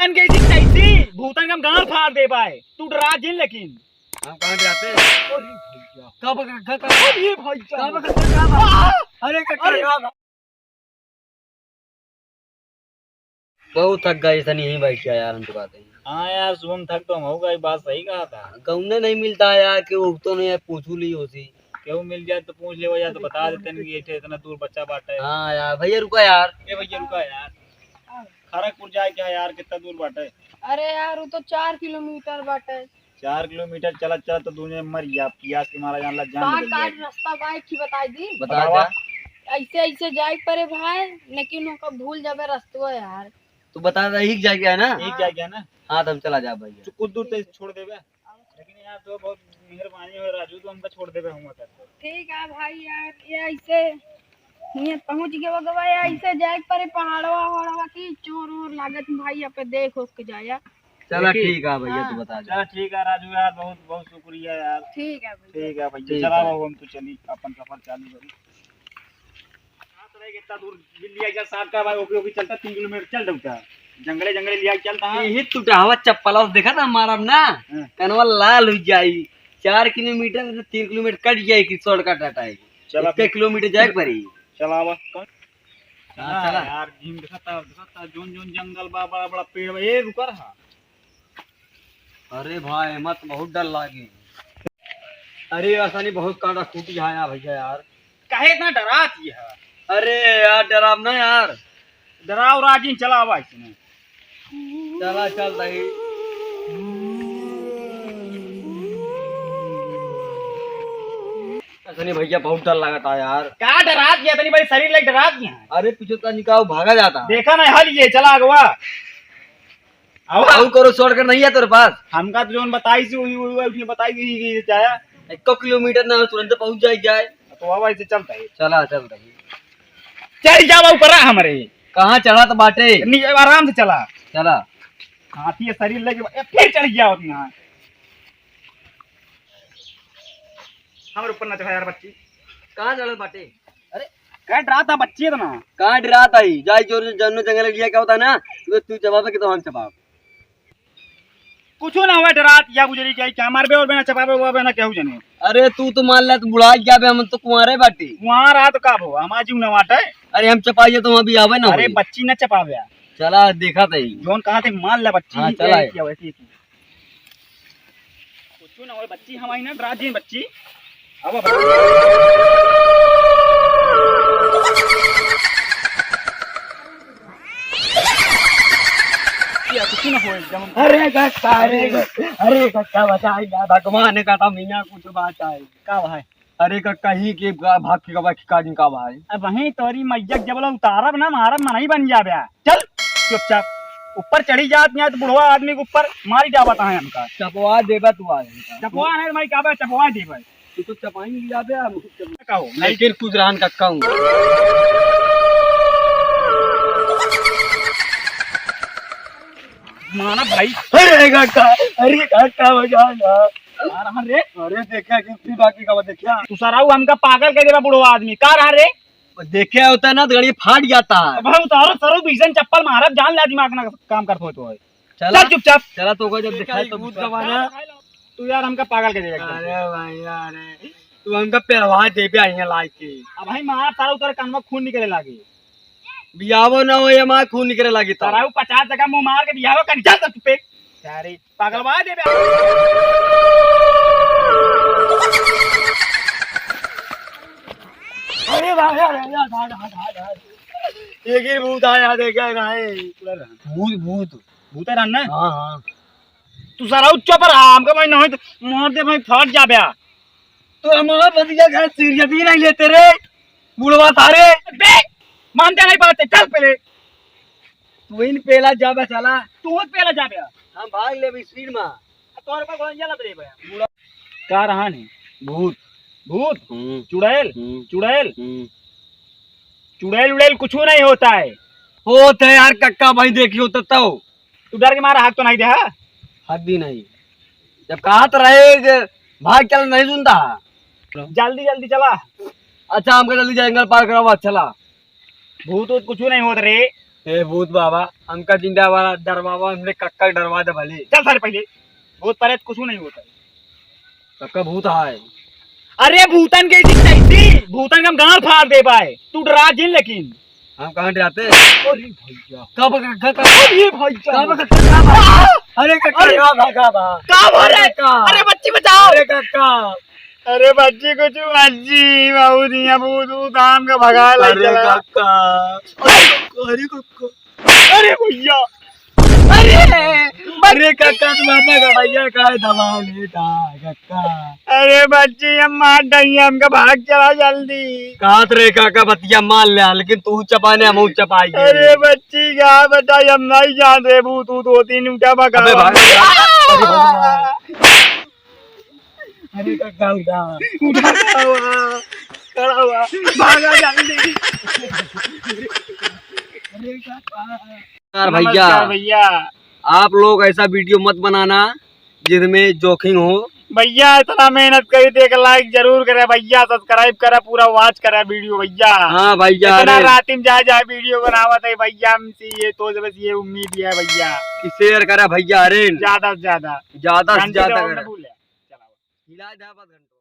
भूतन कैसी कैसी भूतन का हम गांड फाड़ दे पाए। तू डरा जिन लेकिन हम कहाँ जाते हैं? कब अरे भाई अरे बहुत थक गए ऐसा नहीं भाई क्या यार हम तो बात है। हाँ यार शुभम थक तो हम होगा, ये बात सही कहा था। गौने नहीं मिलता है यार कि वो तो नहीं है पूछू ली होती। क्यों मिल जाए तो पूछ ले या तो बता देते हैं कि ऐसे इतना दूर बच्चा बाटा है। हाँ यार भैया रुका यार। ए भैया रुका यार, खड़गपुर जाए क्या यार, कितना दूर बाटा है? अरे यार वो तो 4 किलोमीटर बाटे। 4 किलोमीटर चला चला तो दूने मर गया, पियास के मारा जान लग जान कहाँ निकल का गया। रास्ता बाइक की बताई दी। बता बतावा। जा। ऐसे ऐसे जाए परे भाई, लेकिन उनका भूल जावे रास्ता यार। तू बता रही जा गया है ना। एक जा गया ना, हाँ तो हम चला जा भैया। तो कुछ दूर तक छोड़ देवे, लेकिन यार तो बहुत मेहरबानी हो राजू, तो हमको छोड़ देवे हम तक। ठीक है भाई यार, ये ऐसे ये पहुंच गए गवा ऐसे जाए परे पहाड़वा वहाड़वा की चोर और लागत भाई यहाँ पे देख हो के जाया। चला ठीक है भैया हाँ। तू बता जा। चल ठीक है राजू यार, बहुत बहुत शुक्रिया यार। ठीक है भैया। ठीक है भैया, ठीक चला है। बाबू हम तो चली अपन सफर चालू करी। कहाँ से रहेगा इतना दूर? दिल्ली आइजा साथ का भाई, ओके ओके चलता 3 किलोमीटर चल दउता, जंगले जंगले लिया चलता है। यही टूटा चप्पल देखा था हमारा ना, हाँ। कनवा लाल हो जाई। 4 किलोमीटर से 3 किलोमीटर कट जाए कि शॉर्टकट हटाए। चला 1 किलोमीटर जाए पड़ी। चला आवा कौन हाँ, चला। यार झीम दिखाता जोन जोन जंगल बा, बड़ा बड़ा पेड़ बा, ये रुका रहा। अरे भाई मत बहुत डर लागे। अरे आसानी बहुत काटा खूटी है भैया यार। काहे इतना डराती है? अरे यार डराव ना यार। डराओ राजी, चला आवा इसमें। चला चल रही। आसानी भैया बहुत डर लगा था यार। क्या डरा दिया, तनी बड़ी शरीर लग डरा दिया। अरे पीछे का निकाह भागा जाता। देखा ना हल ये चला अगवा और करो शॉर्टकट नहीं है तेरे पास। हमका तो जोन बताई सी वही वही उसने बताई कि जाया 1 किलोमीटर ना तुरंत पहुंच जाए। तो आवा ऐसे चलता है। चला चल रही। चल जावा ऊपर हमारे कहाँ चढ़ा तो बाटे। आराम से चला। चला हाथी ये शरीर लगे फिर चढ़ गया होती यहाँ। हमारे ऊपर न चढ़ा यार बच्ची। कहाँ चढ़ा बाटे। अरे क्या डरा था बच्ची तो ना। कहाँ डरा था ही जाए जो जन्नो जंगल लिया क्या होता है ना, तो तू जवाब है कि तो हम जवाब। कुछ ना हुआ, डरा या गुजरी क्या क्या मारबे और बिना चपाबे वो बिना केहू जने। अरे तू तो मान ले, तू बुढ़ा गया बे, हम तो कुंवारे बाटी। वहाँ रहा तो का हो हमारा जीव न वाटा है। अरे हम चपाइए तो वहाँ भी आवे ना। अरे बच्ची न चपावे। चला देखा था ही। जोन कहा थे मान ले बच्ची। हाँ, चला है। क्या वैसी की कुछ ना हो बच्ची हमारी ना डरा दी बच्ची। अब कुछ ना हो एकदम। अरे कक्का बचाई गया भगवान का था मियाँ कुछ बचाए। का भाई अरे कक्का ही के भाग के कबा का दिन का भाई। अब वहीं तोरी मैया जब लोग उतारब ना मारब ना नहीं बन जाबे। चल चुपचाप ऊपर चढ़ी जात नहीं तो बुढ़वा आदमी के ऊपर मारी जावत है हमका। चपवा देबा तू आ चपवा है भाई का चपवा देबे। तू तो चपाई नहीं जाबे हम कहो लेकिन कुछ रहन कक्का हूँ। माना भाई। अरे कक्का बचा ना। रे अरे देखा कि बाकी का देखा तू सराऊ हमका पागल कर देबा बुढ़वा आदमी का रहा रे। देखा होता है ना तो गाड़ी फाट जाता है। अब हम उतारो सरो भीषण चप्पल मारब जान ला दिमाग ना काम करत हो तो। चला चल चुपचाप। चला तो जब देखा तो भूत गवाना तू यार हमका पागल कर देगा। अरे भाई यार तू हमका पेरवा देबे आइया लाइक के। अब भाई मारा तारा उतर कान में खून निकले लागी। बियावो ना हो ये मां खून निकले लगी तो। ताराऊ 50 जगह मुंह मार के बियाह कर जा तू पे। अरे पागलवा देबे। अरे भाई यार एक ही भूत आया देखा नहीं। भूत भूत रहन ना। हाँ हाँ तू सराऊ चुप रहा हमका भाई नहीं तो मार दे भाई फाट जाबे। तो हमारा बतिया घर सीरियस ही नहीं लेते रे बुढ़वा थारे। बे मानते नहीं बात है, चल पहले तू इन पेला जाबे चला। तू होत पहले जाबे। हम भाग ले स्पीड में। तोरे पर गोंजा लग रे बे का रहा नहीं। भूत भूत चुड़ैल चुड़ैल हम्म। चुड़ैल उड़ैल कुछ नहीं होता है। होते यार कक्का भाई देखियो तो तू डर के मारा हाथ तो नहीं दे। हाँ हद भी नहीं। जब कहा तो रहे कि भाग चल नहीं सुनता। जल्दी जल्दी चला। अच्छा हमको जल्दी जंगल पार कराओ चला। भूत वूत कुछ नहीं होता रे। हे भूत बाबा हमका जिंदा वाला डरवावा हमने कक्का डरवा दे भले। चल सारे पहले भूत प्रेत कुछ नहीं होता है। कक्का भूत है। अरे भूतन के कैसी भूतन का हम गांव फाड़ दे पाए तू डरा जिन लेकिन हम कहाँ डराते? अरे भैया कब कक्का अरे भैया कब कक्का भागा? अरे कक्का अरे कहाँ भागा बा? कहाँ भाग रहा है? कक्का अरे बच्ची बचाओ अरे कक्का अरे बच्ची को चू बच्ची बहुत ही भूत भूत आम का भगा ले अरे चला। कक्का अरे कक्का अरे भैया अरे कक्का तुम्हारा गड़ैया का दबा लेता कक्का। अरे बच्ची हम मार डही हमका भाग चला जल्दी। कहा रे काका बतिया मान लिया लेकिन तू चपाने हम चपाई अरे बच्ची क्या बताई हम नहीं जान रहे भूत भूत होती नहीं उठा भगा। अबे भाग अरे कक्का उठा खड़ा हुआ भागा जल्दी। यार भैया नमस्कार भैया आप लोग ऐसा वीडियो मत बनाना जिसमें जोखिम हो। भैया इतना मेहनत करी थे एक लाइक जरूर करे भैया सब्सक्राइब करा पूरा वॉच करा वीडियो भैया। हाँ भैया इतना अरे रात में जा वीडियो बनावत है भैया हमसे ये तो बस ये उम्मीद है भैया शेयर करा भैया अरे ज्यादा से ज्यादा ज्यादा से घंटे से ज्यादा और न करा भूले। हिला दे बस घंटा।